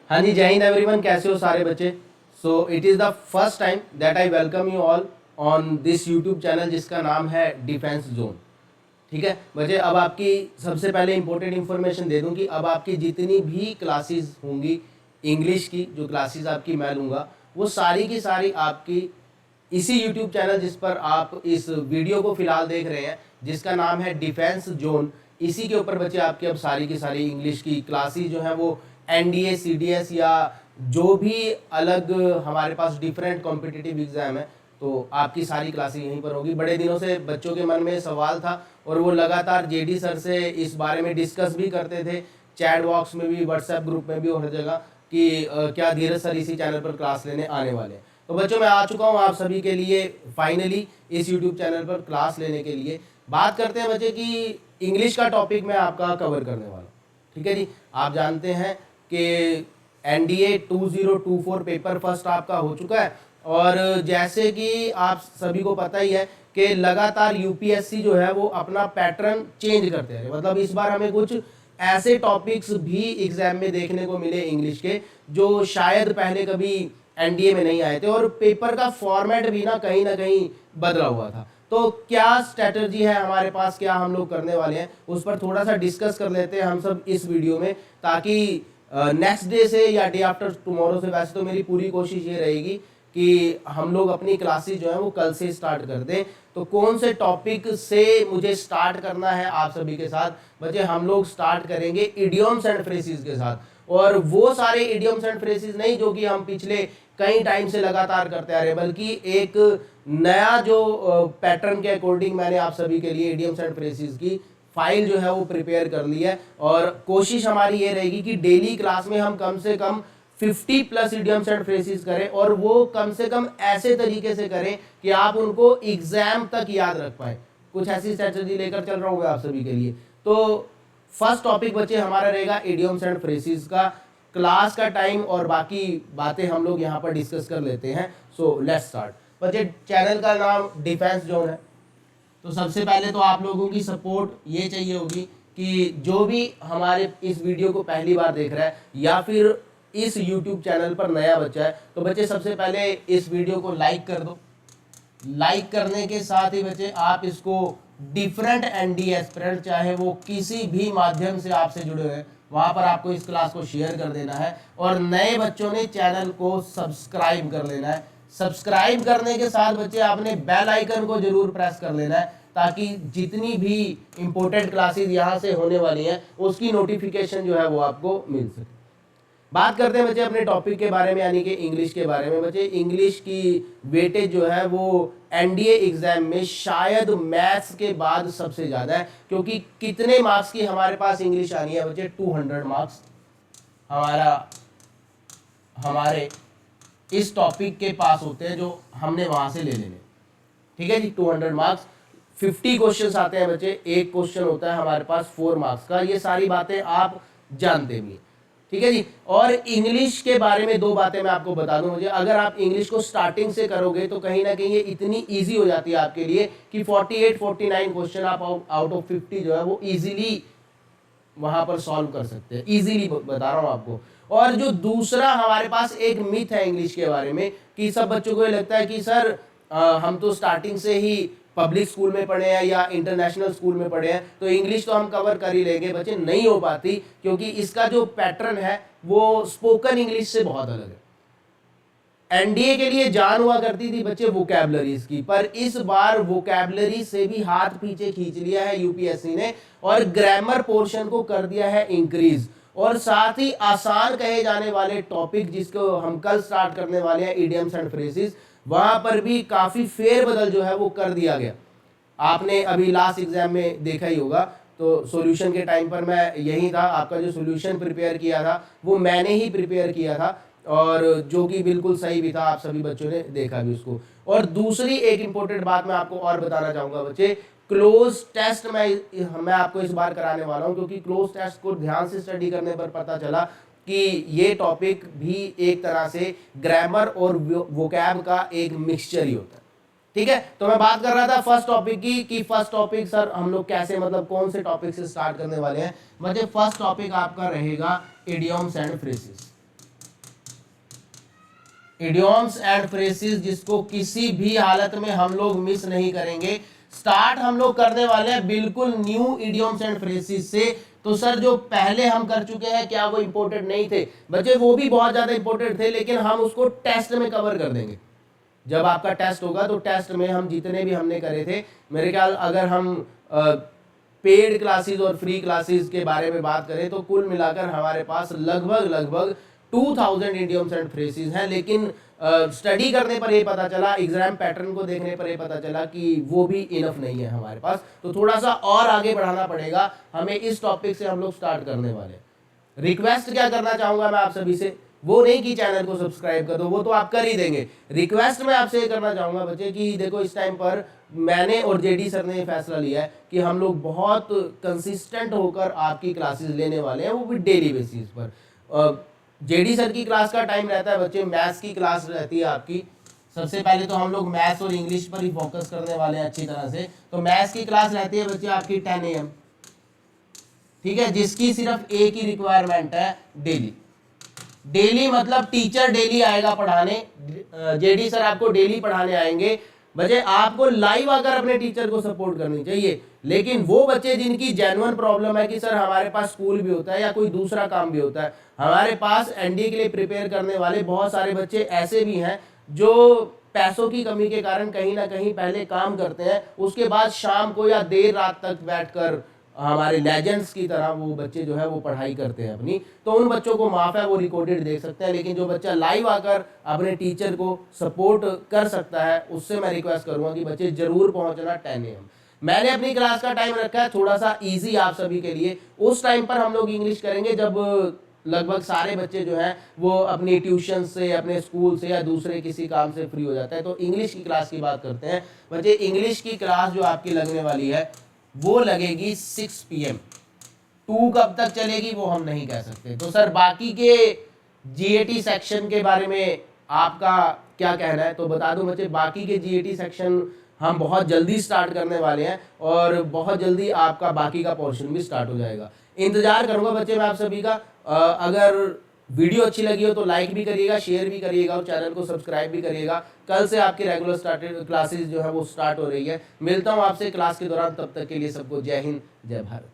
हाँ जी, जय हिंद एवरीवन। कैसे हो सारे बच्चे? So it is the first time that I welcome you all on this YouTube channel जिसका नाम है डिफेंस जोन। ठीक है बच्चे, अब आपकी सबसे पहले इंपॉर्टेंट इन्फॉर्मेशन दे दूं कि अब आपकी जितनी भी क्लासेस होंगी इंग्लिश की, जो क्लासेस आपकी मैं लूँगा, वो सारी की सारी आपकी इसी यूट्यूब चैनल जिस पर आप इस वीडियो को फिलहाल देख रहे हैं, जिसका नाम है डिफेंस जोन, इसी के ऊपर बच्चे आपकी अब सारी की सारी इंग्लिश की क्लासेस जो है वो एनडीए सीडीएस या जो भी अलग हमारे पास डिफरेंट कॉम्पिटिटिव एग्जाम है, तो आपकी सारी क्लासेस यहीं पर होगी। बड़े दिनों से बच्चों के मन में सवाल था और वो लगातार जेडी सर से इस बारे में डिस्कस भी करते थे, चैट बॉक्स में भी, व्हाट्सएप ग्रुप में भी और हर जगह, कि क्या धीरज सर इसी चैनल पर क्लास लेने आने वाले हैं। तो बच्चों मैं आ चुका हूँ आप सभी के लिए फाइनली इस यूट्यूब चैनल पर क्लास लेने के लिए। बात करते हैं बच्चे कि इंग्लिश का टॉपिक मैं आपका कवर करने वाला हूँ। ठीक है जी, आप जानते हैं कि एनडीए 2024 पेपर फर्स्ट आपका हो चुका है और जैसे कि आप सभी को पता ही है कि लगातार यूपीएससी जो है वो अपना पैटर्न चेंज करते हैं। मतलब इस बार हमें कुछ ऐसे टॉपिक्स भी एग्जाम में देखने को मिले इंग्लिश के जो शायद पहले कभी एनडीए में नहीं आए थे, और पेपर का फॉर्मेट भी ना कहीं बदला हुआ था। तो क्या स्ट्रेटजी है हमारे पास, क्या हम लोग करने वाले हैं, उस पर थोड़ा सा डिस्कस कर लेते हैं हम सब इस वीडियो में, ताकि नेक्स्ट डे से या डे आफ्टर टुमारो से, वैसे तो मेरी पूरी कोशिश ये रहेगी कि हम लोग अपनी क्लासेस जो है वो कल से स्टार्ट कर दें। तो कौन से टॉपिक से मुझे स्टार्ट करना है आप सभी के साथ बच्चे? हम लोग स्टार्ट करेंगे इडियम्स एंड फ्रेजेस के साथ, और वो सारे इडियम्स एंड फ्रेजेस नहीं जो कि हम पिछले कई टाइम से लगातार करते आ रहे, बल्कि एक नया जो पैटर्न के अकॉर्डिंग मैंने आप सभी के लिए इडियम्स एंड फ्रेजेस की फाइल जो है वो प्रिपेयर कर ली है। और कोशिश हमारी ये रहेगी कि डेली क्लास में हम कम से कम 50 प्लस इडियम्स एंड फ्रेजेस करें, और वो कम से कम ऐसे तरीके से करें कि आप उनको एग्जाम तक याद रख पाए। कुछ ऐसी स्ट्रेटजी लेकर चल रहा हूँ मैं आप सभी के लिए। तो फर्स्ट टॉपिक बच्चे हमारा रहेगा इडियम्स एंड फ्रेजेस का। क्लास का टाइम और बाकी बातें हम लोग यहाँ पर डिस्कस कर लेते हैं। So let's start. बच्चे चैनल का नाम डिफेंस जोन है, तो सबसे पहले तो आप लोगों की सपोर्ट ये चाहिए होगी कि जो भी हमारे इस वीडियो को पहली बार देख रहा है या फिर इस यूट्यूब चैनल पर नया बच्चा है, तो बच्चे सबसे पहले इस वीडियो को लाइक कर दो। लाइक करने के साथ ही बच्चे आप इसको डिफरेंट एनडीए एस्पिरेंट, चाहे वो किसी भी माध्यम से आपसे जुड़े हुए हैं, वहां पर आपको इस क्लास को शेयर कर देना है, और नए बच्चों ने चैनल को सब्सक्राइब कर लेना है। सब्सक्राइब करने के साथ बच्चे आपने बेल आइकन को जरूर प्रेस कर लेना है, ताकि जितनी भी इंपॉर्टेंट क्लासेस यहाँ से होने वाली हैं उसकी नोटिफिकेशन जो है वो आपको मिल सके। बात करते हैं बच्चे अपने टॉपिक के बारे में, यानी कि इंग्लिश के बारे में। बच्चे इंग्लिश की वेटेज जो है वो एनडीए एग्जाम में शायद मैथ्स के बाद सबसे ज़्यादा है, क्योंकि कितने मार्क्स की हमारे पास इंग्लिश आनी है बच्चे? 200 मार्क्स हमारे इस टॉपिक के पास होते हैं जो हमने वहां से ले लेने। ठीक है जी, 200 मार्क्स, 50 क्वेश्चन आते हैं बच्चे। एक क्वेश्चन होता है हमारे पास 4 मार्क्स का। ये सारी बातें आप जानते भी हैं। ठीक है जी। और इंग्लिश के बारे में दो बातें मैं आपको बता दूं मुझे, अगर आप इंग्लिश को स्टार्टिंग से करोगे तो कहीं ना कहीं ये इतनी इजी हो जाती है आपके लिए कि 48-49 क्वेश्चन आप आउट ऑफ 50 जो है वो इजीली वहां पर सॉल्व कर सकते हैं। इजीली बता रहा हूं आपको। और जो दूसरा हमारे पास एक मिथ है इंग्लिश के बारे में, कि सब बच्चों को ये लगता है कि सर हम तो स्टार्टिंग से ही पब्लिक स्कूल में पढ़े हैं या इंटरनेशनल स्कूल में पढ़े हैं, तो इंग्लिश तो हम कवर कर ही लेंगे। बच्चे नहीं हो पाती, क्योंकि इसका जो पैटर्न है वो स्पोकन इंग्लिश से बहुत अलग है। एनडीए के लिए जान हुआ करती थी बच्चे वोकैबलरीज की, पर इस बार वोकैबलरी से भी हाथ पीछे खींच लिया है यूपीएससी ने, और ग्रामर पोर्शन को कर दिया है इंक्रीज। और साथ ही आसान कहे जाने वाले टॉपिक जिसको हम कल स्टार्ट करने वाले हैं, इडियम्स एंड फ्रेजेस, वहां पर भी काफी फेरबदल जो है वो कर दिया गया। आपने अभी लास्ट एग्जाम में देखा ही होगा, तो सॉल्यूशन के टाइम पर मैं यही था, आपका जो सॉल्यूशन प्रिपेयर किया था वो मैंने ही प्रिपेयर किया था, और जो कि बिल्कुल सही भी था। आप सभी बच्चों ने देखा भी उसको। और दूसरी एक इंपॉर्टेंट बात मैं आपको और बताना चाहूंगा बच्चे, क्लोज टेस्ट मैं आपको इस बार कराने वाला हूं, क्योंकि क्लोज टेस्ट को ध्यान से स्टडी करने पर पता चला कि ये टॉपिक भी एक तरह से ग्रामर और वोकैब का एक मिक्सचर ही होता है। ठीक है, तो मैं बात कर रहा था फर्स्ट टॉपिक की, कि फर्स्ट टॉपिक सर हम लोग कैसे, मतलब कौन से टॉपिक से स्टार्ट करने वाले हैं। मतलब फर्स्ट टॉपिक आपका रहेगा idioms and phrases. Idioms and phrases जिसको किसी भी हालत में हम लोग मिस नहीं करेंगे। स्टार्ट हम लोग करने वाले हैं बिल्कुल न्यू इडियम्स एंड फ्रेजेस से। तो सर जो पहले हम कर चुके हैं क्या वो इंपॉर्टेंट नहीं थे? बच्चे वो भी बहुत ज्यादा इंपॉर्टेंट थे, लेकिन हम उसको टेस्ट में कवर कर देंगे। जब आपका टेस्ट होगा तो टेस्ट में हम जितने भी हमने करे थे, मेरे ख्याल अगर हम पेड क्लासेस और फ्री क्लासेस के बारे में बात करें तो कुल मिलाकर हमारे पास लगभग 2000 इडियम्स एंड फ्रेजेस हैं। लेकिन स्टडी करने पर ये पता चला, एग्जाम पैटर्न को देखने पर ये पता चला कि वो भी इनफ नहीं है हमारे पास। तो थोड़ा सा और आगे बढ़ाना पड़ेगा हमें। इस टॉपिक से हम लोग स्टार्ट करने वाले। रिक्वेस्ट क्या करना चाहूंगा मैं आप सभी से, वो नहीं कि चैनल को सब्सक्राइब कर दो, वो तो आप कर ही देंगे। रिक्वेस्ट मैं आपसे ये करना चाहूंगा बच्चे कि देखो इस टाइम पर मैंने और जेडी सर ने ये फैसला लिया है कि हम लोग बहुत कंसिस्टेंट होकर आपकी क्लासेस लेने वाले हैं, वो भी डेली बेसिस पर। जेडी सर की क्लास का टाइम रहता है बच्चे, मैथ्स की क्लास रहती है आपकी। सबसे पहले तो हम लोग मैथ्स और इंग्लिश पर ही फोकस करने वाले हैं अच्छी तरह से। तो मैथ्स की क्लास रहती है बच्चे आपकी 10 AM, ठीक है, जिसकी सिर्फ एक ही रिक्वायरमेंट है, डेली। डेली मतलब टीचर डेली आएगा पढ़ाने, जेडी सर आपको डेली पढ़ाने आएंगे। बच्चे आपको लाइव आकर अपने टीचर को सपोर्ट करनी चाहिए। लेकिन वो बच्चे जिनकी जेन्युइन प्रॉब्लम है कि सर हमारे पास स्कूल भी होता है या कोई दूसरा काम भी होता है, हमारे पास एनडीए के लिए प्रिपेयर करने वाले बहुत सारे बच्चे ऐसे भी हैं जो पैसों की कमी के कारण कहीं ना कहीं पहले काम करते हैं, उसके बाद शाम को या देर रात तक बैठकर हमारे लेजेंड्स की तरह वो बच्चे जो है वो पढ़ाई करते हैं अपनी। तो उन बच्चों को माफ है, वो रिकॉर्डेड देख सकते हैं। लेकिन जो बच्चा लाइव आकर अपने टीचर को सपोर्ट कर सकता है, उससे मैं रिक्वेस्ट करूंगा कि बच्चे जरूर पहुंचना 10 AM। मैंने अपनी क्लास का टाइम रखा है थोड़ा सा इजी आप सभी के लिए। उस टाइम पर हम लोग इंग्लिश करेंगे जब लगभग सारे बच्चे जो हैं वो अपनी ट्यूशन से, अपने स्कूल से या दूसरे किसी काम से फ्री हो जाता है। तो इंग्लिश की क्लास की बात करते हैं बच्चे। इंग्लिश की क्लास जो आपकी लगने वाली है वो लगेगी 6 PM। 2 कब तक चलेगी वो हम नहीं कह सकते। तो सर बाकी के जीएटी सेक्शन के बारे में आपका क्या कहना है? तो बता दूं बच्चे, बाकी के जीएटी सेक्शन हम बहुत जल्दी स्टार्ट करने वाले हैं और बहुत जल्दी आपका बाकी का पोर्शन भी स्टार्ट हो जाएगा। इंतजार करूंगा बच्चे मैं आप सभी का। अगर वीडियो अच्छी लगी हो तो लाइक भी करिएगा, शेयर भी करिएगा और चैनल को सब्सक्राइब भी करिएगा। कल से आपकी रेगुलर स्टार्टेड क्लासेस जो है वो स्टार्ट हो रही है। मिलता हूं आपसे क्लास के दौरान, तब तक के लिए सबको जय हिंद, जय भारत।